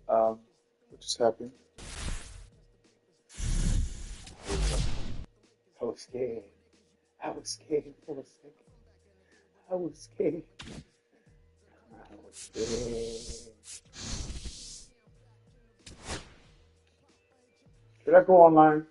What just happened? I was scared. I was scared for a second. I was scared. I was scared. Should I go online?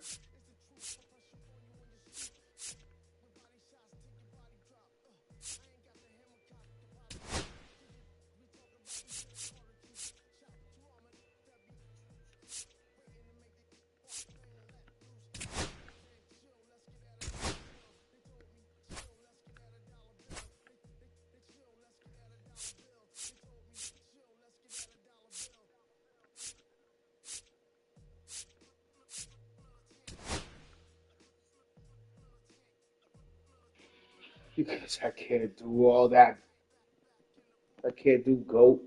Because I can't do all that. I can't do GOAT.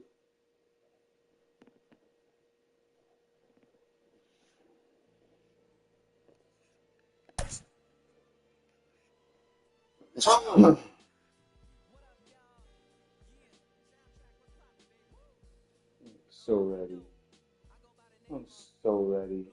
I'm so ready. I'm so ready.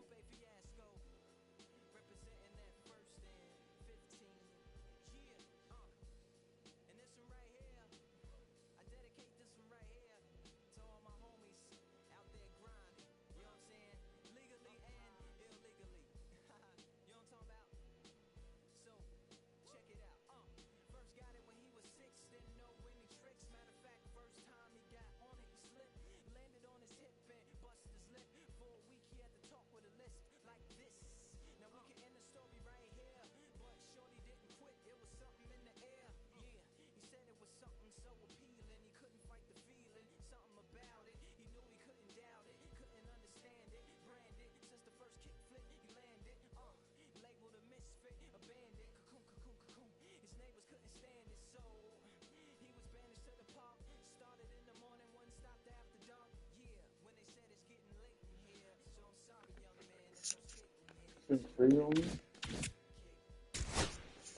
Free on me?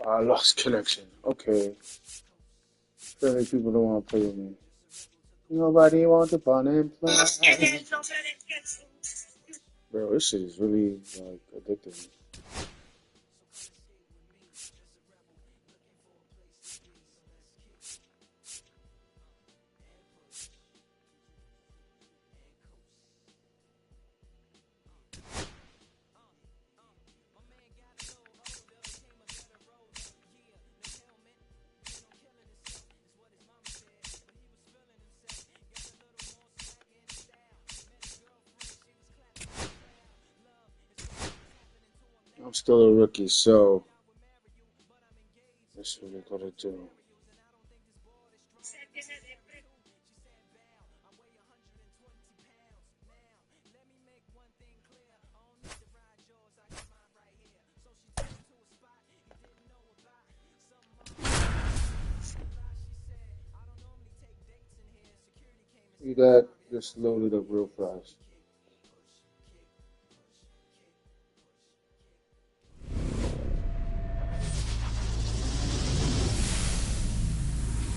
I lost connection. Okay. Apparently people don't want to play with me. Nobody wants to bond and play. Bro, this shit is really like addictive. I'm still a rookie, so that's what we're gonna do. See that? Just loaded up real fast.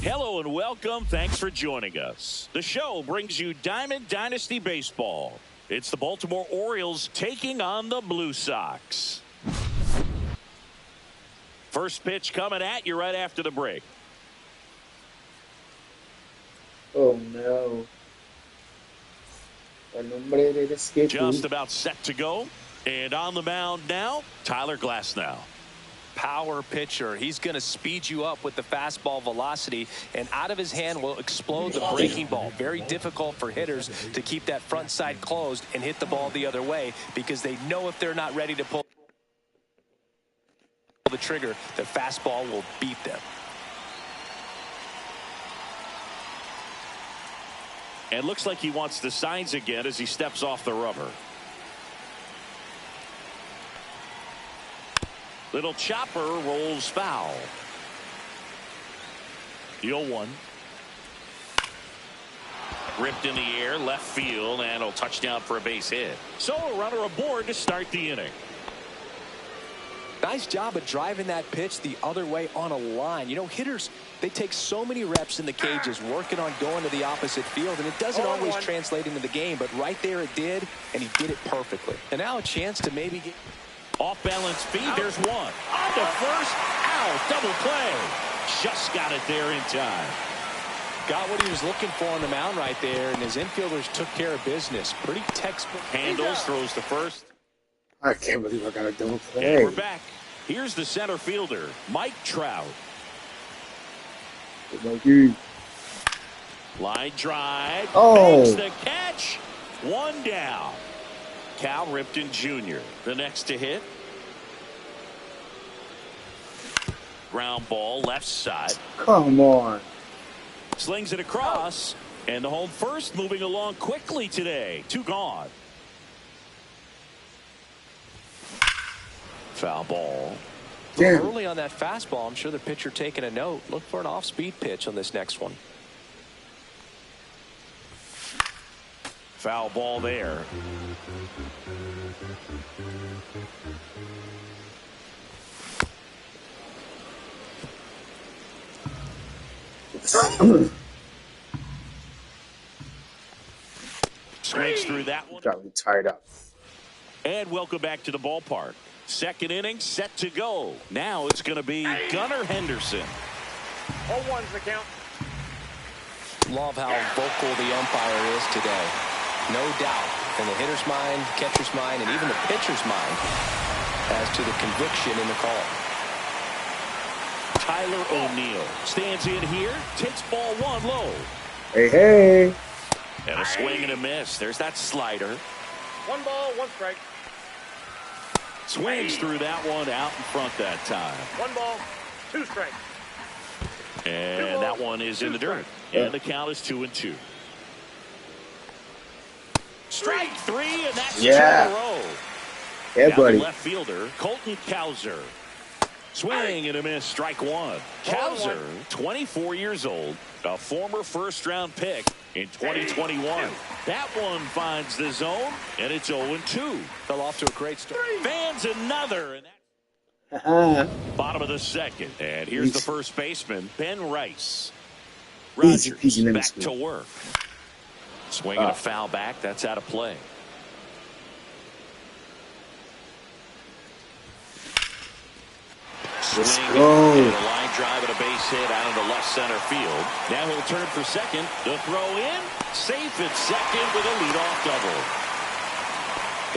Hello and welcome. Thanks for joining us. The show brings you Diamond Dynasty Baseball. It's the Baltimore Orioles taking on the Blue Sox. First pitch coming at you right after the break. Oh no. Just about set to go. And on the mound now, Tyler Glasnow. Power pitcher. He's going to speed you up with the fastball velocity, and out of his hand will explode the breaking ball. Very difficult for hitters to keep that front side closed and hit the ball the other way, because they know if they're not ready to pull the trigger, the fastball will beat them. And looks like he wants the signs again as he steps off the rubber. Little chopper rolls foul. The 0-1. Ripped in the air, left field, and a touchdown for a base hit. So a runner aboard to start the inning. Nice job of driving that pitch the other way on a line. You know, hitters They take so many reps in the cages working on going to the opposite field, and it doesn't always translate into the game, but right there it did, and he did it perfectly. And now a chance to maybe get off-balance feed. There's one. On to first. Out. Double play. Just got it there in time. Got what he was looking for on the mound right there, and his infielders took care of business. Pretty textbook. Handles, throws to first. I can't believe I got a double And play. we're back. Here's the center fielder, Mike Trout. Line drive. Oh. Makes the catch. One down. Cal Ripken Jr. the next to hit. Ground ball left side. Come on. Slings it across. And the home first moving along quickly today. 2 gone. Foul ball. Damn. Early on that fastball, I'm sure the pitcher taking a note. Look for an off-speed pitch on this next one. Foul ball there. Swings through that one. Got me tied up. And welcome back to the ballpark. Second inning set to go. Now it's going to be Gunnar Henderson. 0-1's the count. Love how vocal the umpire is today. No doubt in the hitter's mind, catcher's mind, and even the pitcher's mind as to the conviction in the call. Tyler O'Neill stands in here, takes ball 1 low. Hey, hey. And a swing and a miss. There's that slider. 1 ball, 1 strike. Swings through that one out in front that time. 1 ball, 2 strikes. And that one is in the dirt. And the count is 2-2. Strike 3, and that's 2 in a row. Yeah, Now buddy. the left fielder, Colton Cowser. Swing and a miss, strike 1. Cowser, 24 years old, a former first-round pick in 2021. That one finds the zone, and it's 0-2. Fell off to a great start. Fans another. And bottom of the second. And here's the first baseman, Ben Rice. Easy Rogers peasy lemon back squeeze. to work. Swinging a foul back. That's out of play. Swing and a line drive and a base hit out into left center field. Now he'll turn for second. The throw in. Safe at second with a leadoff double.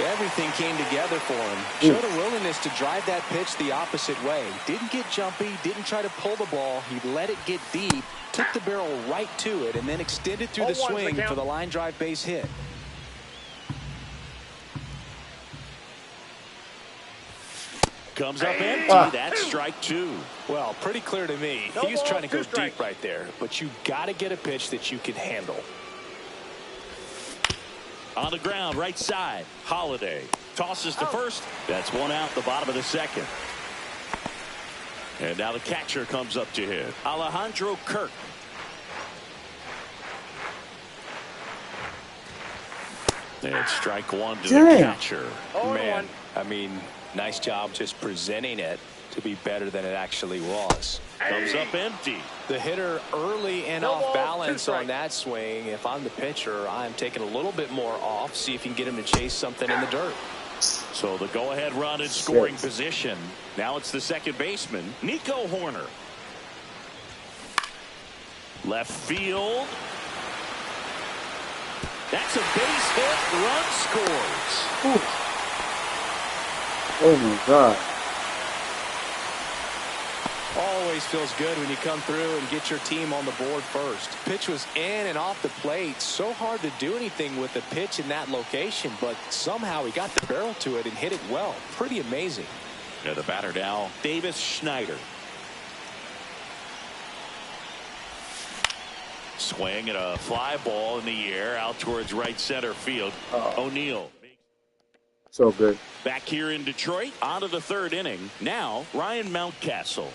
Everything came together for him. Showed a willingness to drive that pitch the opposite way. Didn't get jumpy, didn't try to pull the ball. He let it get deep, took the barrel right to it, and then extended through the swing for the line drive base hit. Comes up empty. That's strike 2. Well, pretty clear to me. He was trying to go deep right there, but you got to get a pitch that you can handle. On the ground, right side. Holiday tosses to first. That's 1 out, the bottom of the second. And now the catcher comes up to hit. Alejandro Kirk. And strike 1 to the catcher. Man, I mean, nice job just presenting it to be better than it actually was. Comes up empty. The hitter early and off balance on that swing. If I'm the pitcher, I'm taking a little bit more off, see if you can get him to chase something in the dirt. So the go-ahead run in scoring position. Now it's the second baseman, Nico Horner. Left field. That's a base hit. Run scores. Oh, my God. Always feels good when you come through and get your team on the board first. Pitch was in and off the plate. So hard to do anything with the pitch in that location, but somehow he got the barrel to it and hit it well. Pretty amazing. Yeah, the batter now, Davis Schneider. Swing and a fly ball in the air out towards right center field. O'Neill. So good. Back here in Detroit, on to the third inning. Now, Ryan Mountcastle.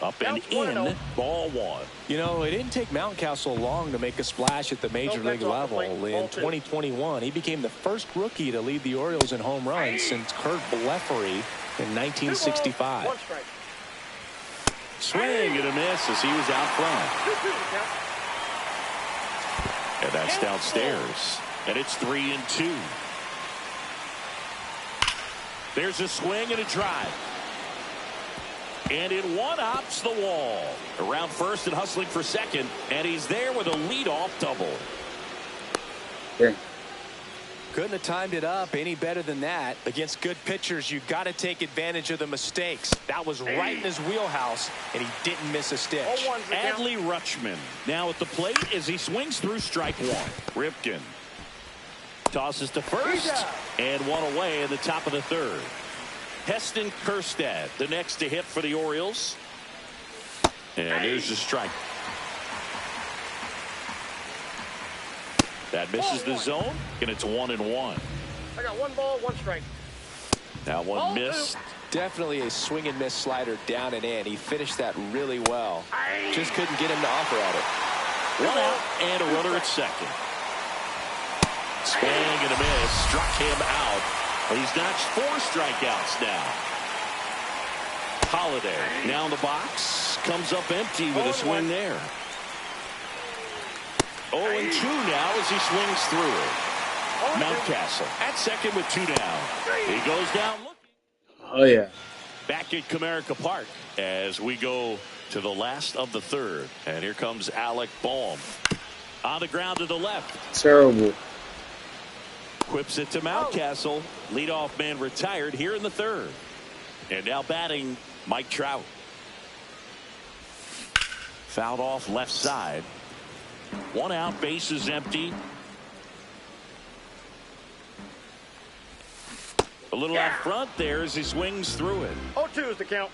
Up and in, ball 1. You know, it didn't take Mountcastle long to make a splash at the major league level. In 2021, he became the first rookie to lead the Orioles in home runs since Kurt Blefary in 1965. Swing and a miss as he was out front. 2-2 the count. And that's downstairs. And it's 3-2. There's a swing and a drive. And it one-hops the wall. Around first and hustling for second. And he's there with a leadoff double. Yeah. Couldn't have timed it up any better than that. Against good pitchers, you got to take advantage of the mistakes. That was right in his wheelhouse, and he didn't miss a stitch. 0-1's the count. Adley Rutschman now at the plate as he swings through strike one. Ripken tosses to first, and one away in the top of the third. Heston Kjerstad, the next to hit for the Orioles. And there's the strike. That misses the zone, and it's 1-1. I got 1 ball, 1 strike. That one missed. Definitely a swing and miss slider down and in. He finished that really well. Just couldn't get him to offer at it. 1 out and a runner at second. Swing and a miss. Struck him out. He's notched 4 strikeouts now. Holiday now in the box. Comes up empty with a swing there. 0-2 now as he swings through it. Mountcastle at second with 2 down. He goes down looking. Oh, yeah. Back at Comerica Park as we go to the last of the third. And here comes Alec Bohm. On the ground to the left. Terrible. Quips it to Mountcastle. Leadoff man retired here in the third. And now batting Mike Trout. Fouled off left side. 1 out, base is empty. A little out front there as he swings through it. 0-2 is the count.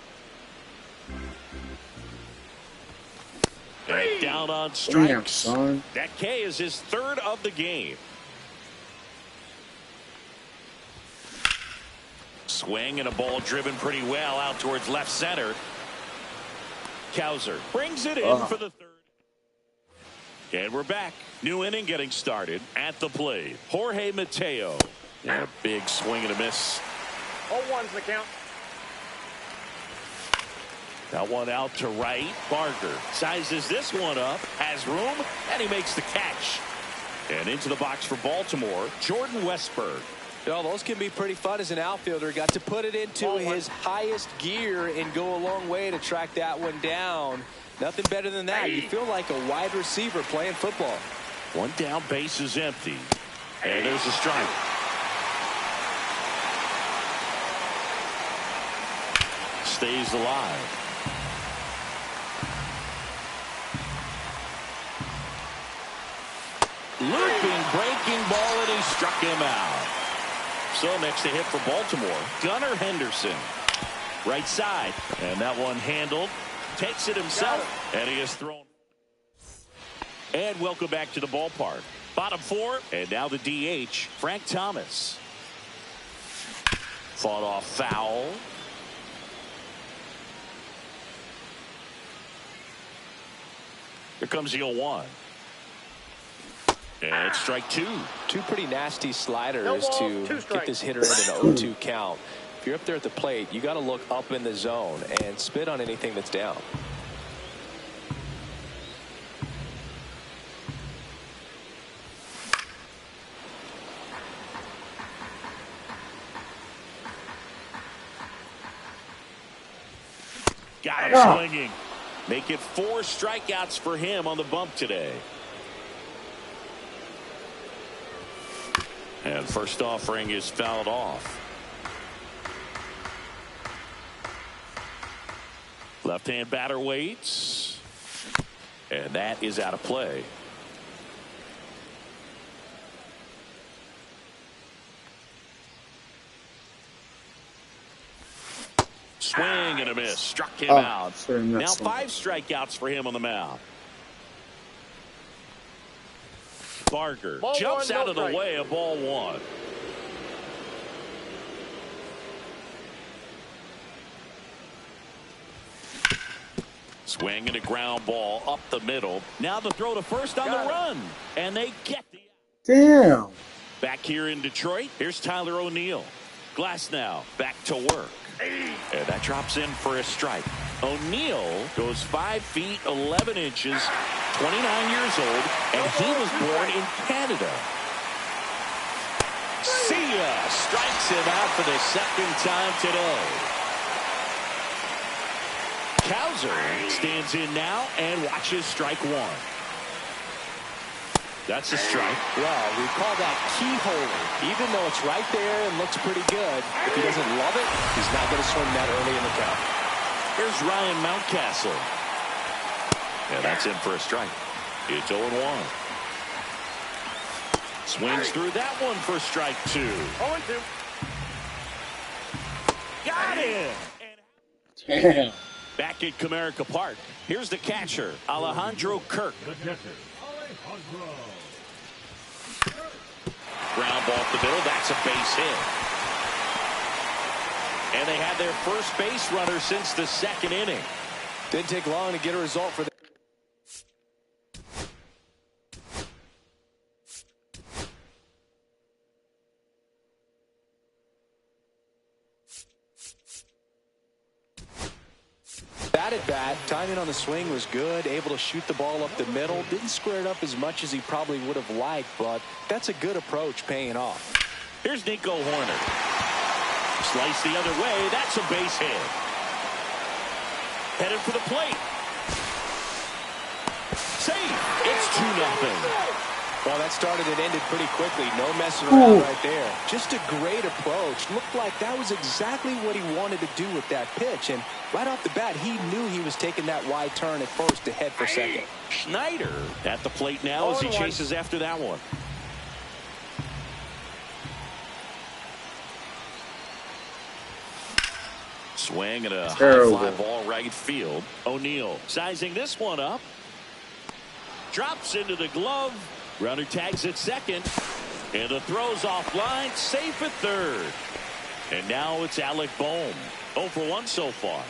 And down on Damn, strikes. son. That K is his 3rd of the game. Swing and a ball driven pretty well out towards left center. Kowser brings it in for the 3rd. And we're back. New inning getting started at the plate. Jorge Mateo. And a big swing and a miss. 0-1's the count. That one out to right. Barger sizes this one up, has room, and he makes the catch. And into the box for Baltimore, Jordan Westburg. You know, those can be pretty fun as an outfielder. Got to put it into his highest gear and go a long way to track that one down. Nothing better than that. You feel like a wide receiver playing football. 1 down, base is empty. And there's a strike. Stays alive. Looping, breaking ball, and he struck him out. So next to hit for Baltimore, Gunnar Henderson. Right side. And that one handled. Takes it himself, and he is thrown. And welcome back to the ballpark. Bottom 4, and now the DH, Frank Thomas. Fought off foul. Here comes the 0-1. And it's strike 2. 2 pretty nasty sliders No ball, to 2 get strikes. this hitter in an 0-2 count. If you're up there at the plate, you got to look up in the zone and spit on anything that's down. Got him swinging. Make it 4 strikeouts for him on the bump today. And first offering is fouled off. Left-hand batter waits. And that is out of play. Swing and a miss. Struck him out. Now 5 strikeouts for him on the mound. Barger Ball jumps one, out no of the strike. way of ball 1. Swing and a ground ball up the middle. Now the throw to first on the run. And they get the. Damn. Back here in Detroit, here's Tyler O'Neill. Glass now back to work. And that drops in for a strike. O'Neal goes 5 feet 11 inches, 29 years old, and he was born in Canada. See ya! Strikes him out for the second time today. Cowser stands in now and watches strike one. That's a strike. Well, we call that keyholer. Even though it's right there and looks pretty good, if he doesn't love it, he's not going to swing that early in the count. Here's Ryan Mountcastle. Yeah, that's in for a strike. It's 0-1. Swings through that one for strike 2. 0-2. Got it. Damn. Back at Comerica Park, here's the catcher, Alejandro Kirk. Ground ball up the middle. That's a base hit. And they had their first base runner since the second inning. Didn't take long to get a result for them. That at bat, timing on the swing was good, able to shoot the ball up the middle. Didn't square it up as much as he probably would have liked, but that's a good approach paying off. Here's Nico Horner. Slice the other way. That's a base hit. Headed for the plate. Safe. It's 2-0. Well, that started and ended pretty quickly. No messing around right there. Just a great approach. Looked like that was exactly what he wanted to do with that pitch. And right off the bat, he knew he was taking that wide turn at first to head for second. Schneider at the plate now as he chases after that one. Swing at a high fly ball right field. O'Neal sizing this one up. Drops into the glove. Runner tags at second. And the throw's offline. Safe at third. And now it's Alec Bohm. 0 for 1 so far.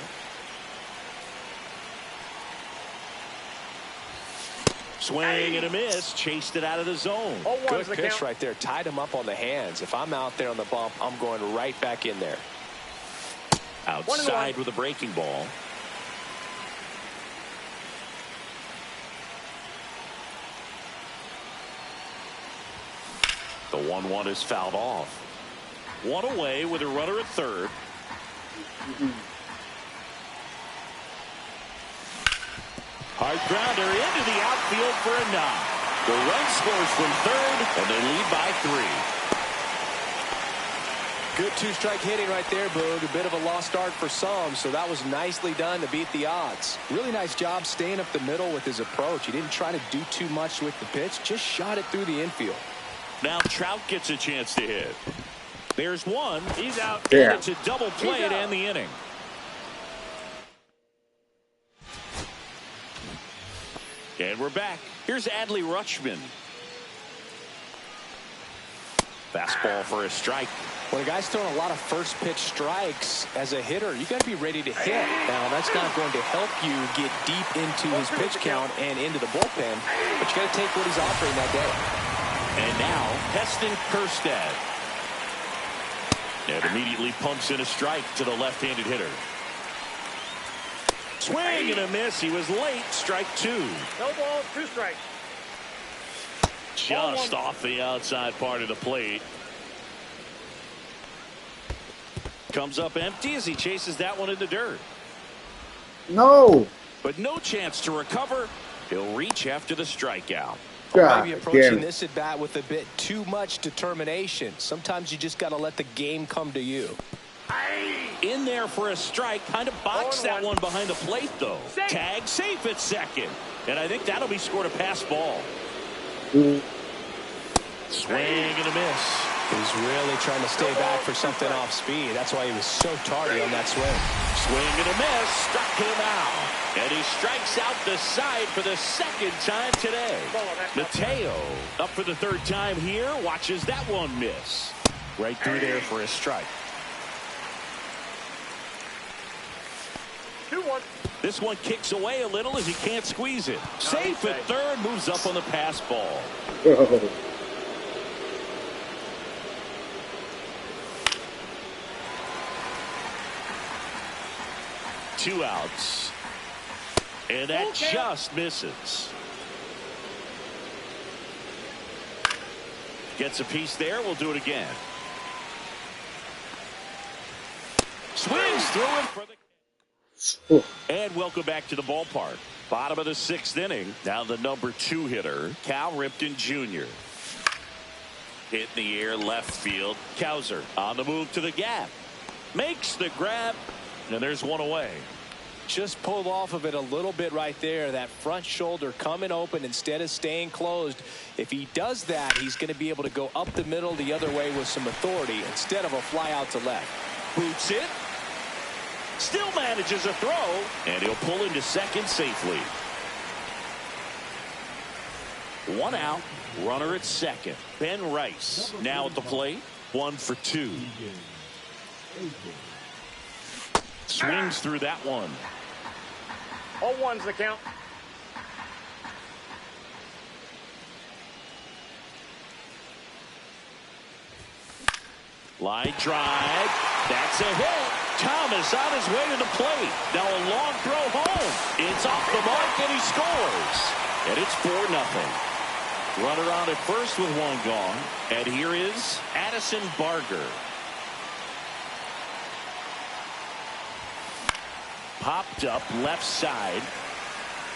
Swing and a miss. Chased it out of the zone. Good pitch right there. Tied him up on the hands. If I'm out there on the bump, I'm going right back in there. Outside with a breaking ball. The 1-1 is fouled off. One away with a runner at third. Hard grounder into the outfield for a knock. The run scores from third, and they lead by 3. Good two-strike hitting right there, Boog. A bit of a lost start for some, so that was nicely done to beat the odds. Really nice job staying up the middle with his approach. He didn't try to do too much with the pitch, just shot it through the infield. Now Trout gets a chance to hit. There's one. He's out. Yeah. And it's a double play to end the inning. And we're back. Here's Adley Rutschman. Fastball for a strike. When a guy's throwing a lot of first pitch strikes as a hitter, you got to be ready to hit. Now, that's not going to help you get deep into his pitch count and into the bullpen, but you got to take what he's offering that day. And now, Heston Kjerstad. And immediately pumps in a strike to the left-handed hitter. Swing and a miss. He was late. Strike 2. No ball, 2 strikes. Just off the outside part of the plate. Comes up empty as he chases that one in the dirt. No. But no chance to recover. He'll reach after the strikeout. Maybe approaching this at bat with a bit too much determination. Sometimes you just got to let the game come to you. In there for a strike. Kind of boxed that one behind the plate, though. Tag safe at second. And I think that'll be scored a pass ball. Swing and a miss. He's really trying to stay back for something off speed. That's why he was so tardy on that swing. Swing and a miss. Struck him out. And he strikes out the side for the second time today. Mateo up for the third time here. Watches that one miss. Right through there for a strike. 2-1. This one kicks away a little as he can't squeeze it. Safe at third. Moves up on the pass ball. 2 outs. And that just misses. Gets a piece there. We'll do it again. Swings through it for the... And welcome back to the ballpark. Bottom of the 6th inning. Now the number 2 hitter, Cal Ripken Jr. Hit in the air left field. Cowser on the move to the gap. Makes the grab. And there's one away. Just pulled off of it a little bit right there. That front shoulder coming open instead of staying closed. If he does that, he's going to be able to go up the middle the other way with some authority instead of a fly out to left. Boots it. Still manages a throw. And he'll pull into second safely. 1 out. Runner at second. Ben Rice now at the plate. 1 for 2. Swings through that one. 0-1's the count. Line drive. That's a hit. Thomas on his way to the plate. Now a long throw home. It's off the mark and he scores. And it's 4-0. Runner on at first with 1 gone. And here is Addison Barger. Popped up left side.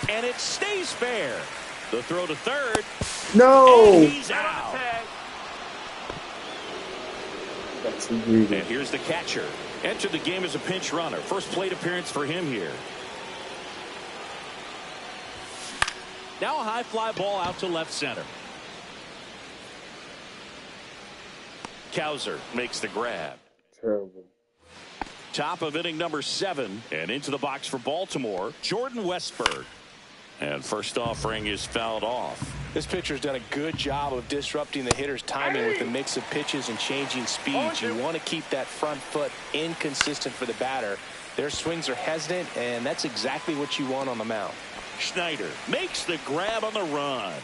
And it stays fair. The throw to third. No. And he's out. That's greedy. And here's the catcher. Entered the game as a pinch runner. First plate appearance for him here. Now a high fly ball out to left center. Cowser makes the grab. Terrible. Top of inning number 7. And into the box for Baltimore, Jordan Westburg. And first offering is fouled off. This pitcher's done a good job of disrupting the hitter's timing with the mix of pitches and changing speeds. You want to keep that front foot inconsistent for the batter. Their swings are hesitant, and that's exactly what you want on the mound. Schneider makes the grab on the run.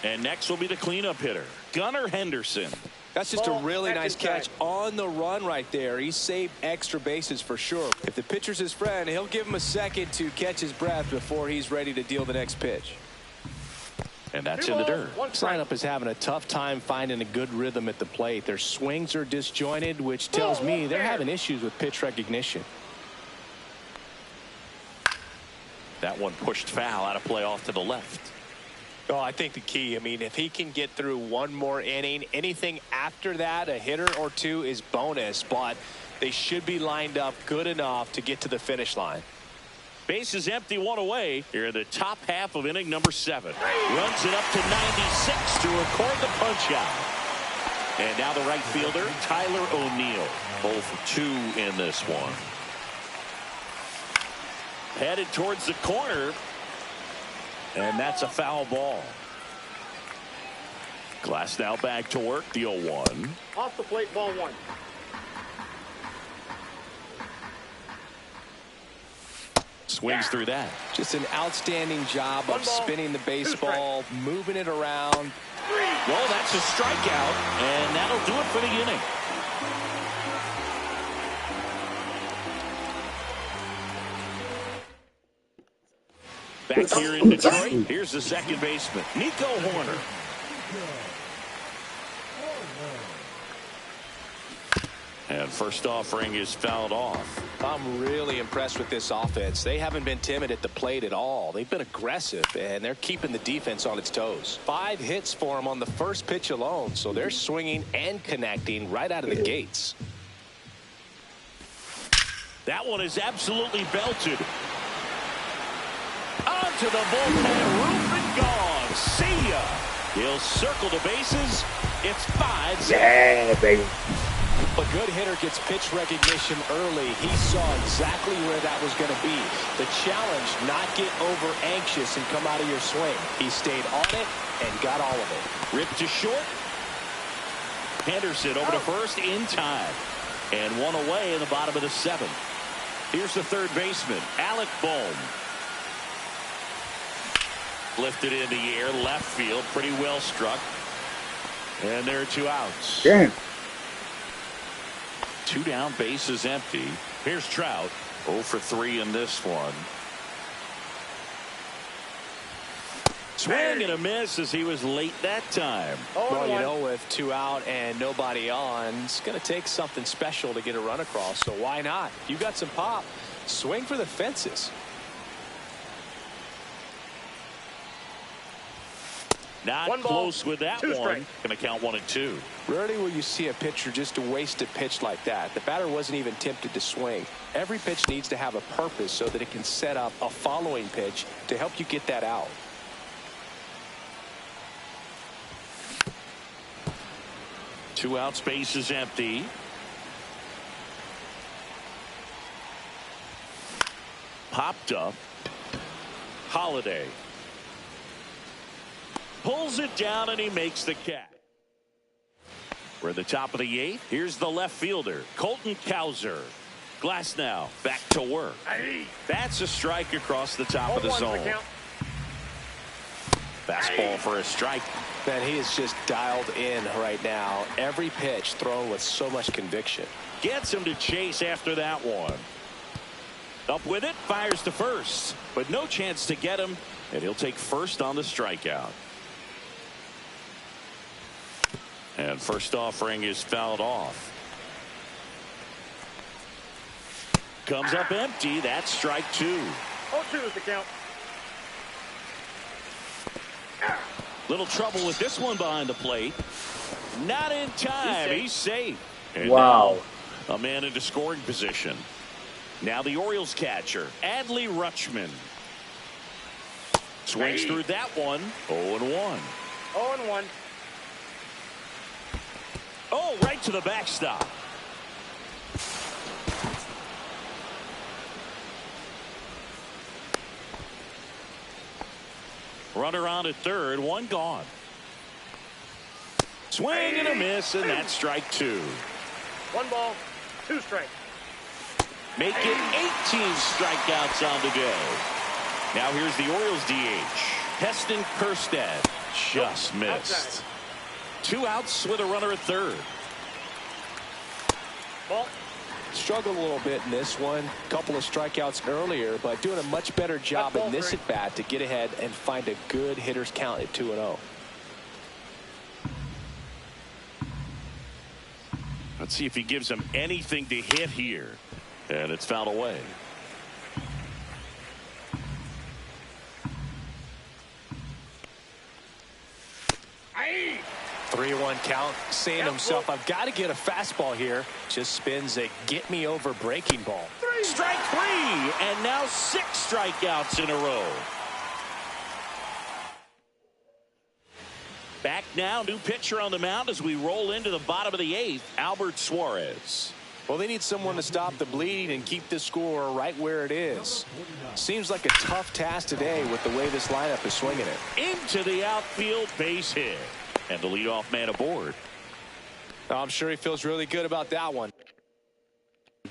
And next will be the cleanup hitter, Gunnar Henderson. That's just a really nice catch on the run right there. He saved extra bases for sure. If the pitcher's his friend, he'll give him a second to catch his breath before he's ready to deal the next pitch. And that's in the dirt. Lineup is having a tough time finding a good rhythm at the plate. Their swings are disjointed, which tells me they're having issues with pitch recognition. That one pushed foul out of play off to the left. Oh, I think the key, I mean, if he can get through one more inning, anything after that, a hitter or two is bonus, but they should be lined up good enough to get to the finish line. Base is empty, 1 away. Here in the top half of inning number 7. Runs it up to 96 to record the punch out. And now the right fielder, Tyler O'Neill. 0 for 2 in this one. Headed towards the corner. And that's a foul ball. Glass now back to work, the 0-1. Off the plate, ball 1. Swings through that. Just an outstanding job of spinning the baseball, moving it around. Well, that's a strikeout, and that'll do it for the inning. Back here in Detroit, here's the second baseman, Nico Horner. And first offering is fouled off. I'm really impressed with this offense. They haven't been timid at the plate at all. They've been aggressive, and they're keeping the defense on its toes. 5 hits for them on the first pitch alone, so they're swinging and connecting right out of the gates. That one is absolutely belted. Onto the bullpen, roof and gone. See ya. He'll circle the bases. It's 5-0. Yeah, baby. A good hitter gets pitch recognition early. He saw exactly where that was going to be. The challenge, not get over anxious and come out of your swing. He stayed on it and got all of it. Ripped to short. Henderson over to first in time. And 1 away in the bottom of the 7th. Here's the third baseman, Alec Bohm. Lifted in the air, left field, pretty well struck. And there are 2 outs. Damn. 2 down, bases empty. Here's Trout. 0 for 3 in this one. Swing and a miss as he was late that time. Well, you know, with 2 out and nobody on, it's going to take something special to get a run across. So why not? You got some pop. Swing for the fences. Not close with that one. Going to count 1 and 2. Rarely will you see a pitcher just waste a pitch like that. The batter wasn't even tempted to swing. Every pitch needs to have a purpose so that it can set up a following pitch to help you get that out. Two out, space is empty. Popped up. Holiday pulls it down and he makes the catch. We're at the top of the 8th. Here's the left fielder, Colton Cowser. Glass now back to work. That's a strike across the top of the zone. Fastball for a strike. Man, he is just dialed in right now. Every pitch thrown with so much conviction. Gets him to chase after that one. Up with it, fires to first, but no chance to get him, and he'll take first on the strikeout. And first offering is fouled off. Comes up empty. That's strike 2. 0-2 is the count. Little trouble with this one behind the plate. Not in time. He's safe. And wow. A man into scoring position. Now the Orioles catcher, Adley Rutschman. Swings through that one. 0-1. 0-1. Oh, right to the backstop. Runner on at third, 1 gone. Swing and a miss, and that's strike 2. 1 ball, 2 strikes. Make it 18 strikeouts on the day. Now here's the Orioles DH. Heston Kjerstad just missed. 2 outs with a runner at third. Ball. Struggled a little bit in this one. Couple of strikeouts earlier, but doing a much better job in this at bat to get ahead and find a good hitter's count at 2-0. Let's see if he gives him anything to hit here. And it's fouled away. 3-1 count, saying to himself, I've got to get a fastball here. Just spins a get me over breaking ball. Strike 3, and now 6 strikeouts in a row. Back now, new pitcher on the mound as we roll into the bottom of the 8th, Albert Suarez. Well, they need someone to stop the bleed and keep the score right where it is. Seems like a tough task today with the way this lineup is swinging it. Into the outfield, base hit. And the leadoff man aboard. I'm sure he feels really good about that one.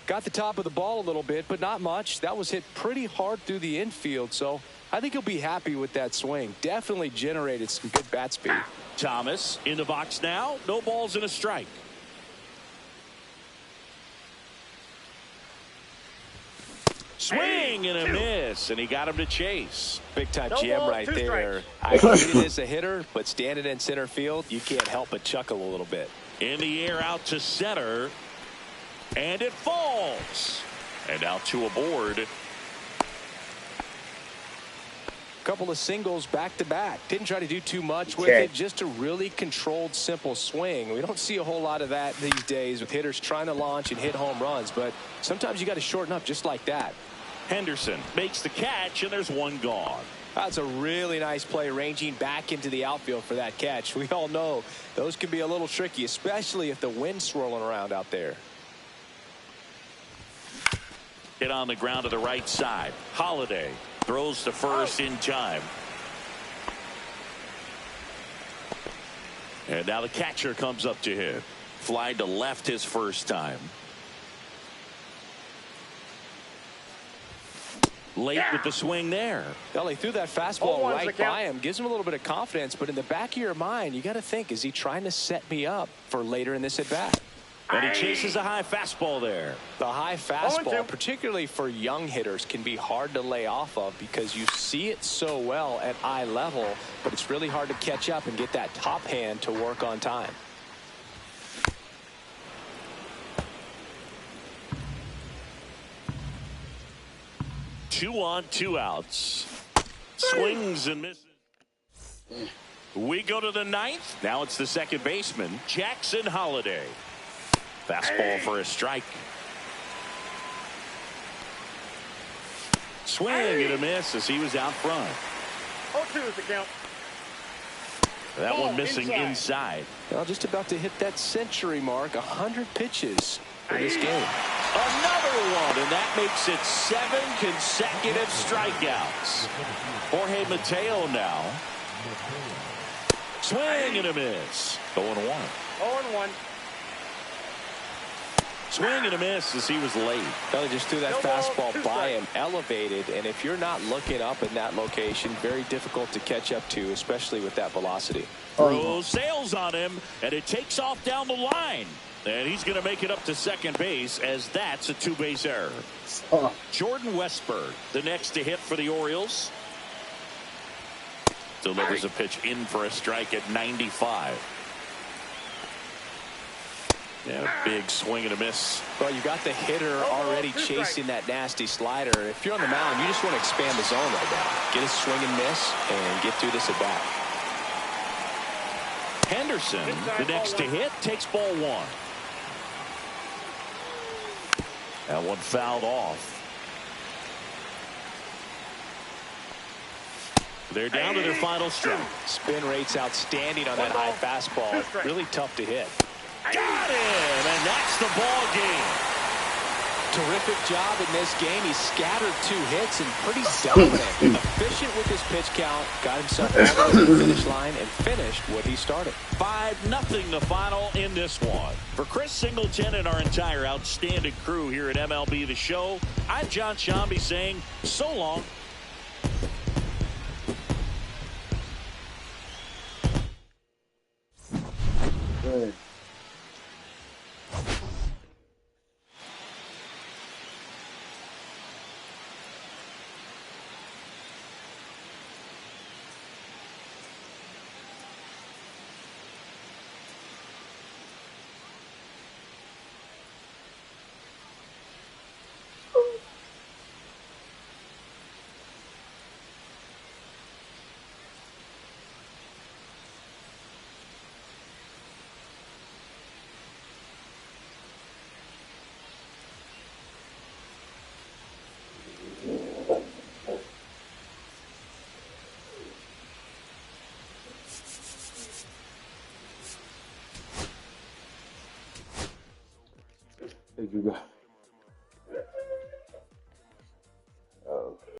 Got the top of the ball a little bit, but not much. That was hit pretty hard through the infield, so I think he'll be happy with that swing. Definitely generated some good bat speed. Thomas in the box now. No balls and a strike. Swing and a miss, and he got him to chase. Big time jam right there. I hate it as a hitter, but standing in center field, you can't help but chuckle a little bit. In the air out to center, and it falls. And now 2 aboard. Couple of singles back to back. Didn't try to do too much with it. Just a really controlled, simple swing. We don't see a whole lot of that these days with hitters trying to launch and hit home runs, but sometimes you got to shorten up just like that. Henderson makes the catch, and there's 1 gone. That's a really nice play, ranging back into the outfield for that catch. We all know those can be a little tricky, especially if the wind's swirling around out there. Hit on the ground to the right side. Holiday throws to first in time. And now the catcher comes up to hit. Fly to left his first time. Late with the swing there. Well, he threw that fastball right by him. Gives him a little bit of confidence, but in the back of your mind, you got to think, is he trying to set me up for later in this at bat? And he chases a high fastball there. The high fastball, particularly for young hitters, can be hard to lay off of because you see it so well at eye level, but it's really hard to catch up and get that top hand to work on time. Two on, two outs. Swings and misses. We go to the ninth. Now it's the second baseman, Jackson Holliday. Fastball for a strike. Swing and a miss as he was out front. 0-2 is the count. That one missing inside. Well, just about to hit that century mark. 100 pitches for this game. Another one, and that makes it 7 consecutive strikeouts. Jorge Mateo now. Swing and a miss. 0-1. 0-1. Swing and a miss as he was late. Well, he just threw that fastball by him, elevated, and if you're not looking up in that location, very difficult to catch up to, especially with that velocity. Throws sails on him, and it takes off down the line. And he's going to make it up to second base as that's a two-base error. Jordan Westburg, the next to hit for the Orioles. Delivers a pitch in for a strike at 95. Yeah, a big swing and a miss. Well, you got the hitter already chasing that nasty slider. If you're on the mound, you just want to expand the zone right now. Get a swing and miss and get through this at bat. Henderson, the next to hit, takes ball one. That one fouled off. They're down to their final strike. Spin rate's outstanding on that high fastball. Really tough to hit. Got him, and that's the ball game. Terrific job in this game. He scattered 2 hits and pretty dominant. Efficient with his pitch count. Got himself all the way to the finish line and finished what he started. 5-0 the final in this one. For Chris Singleton and our entire outstanding crew here at MLB The Show, I'm John Shambi saying so long. Good. There you go.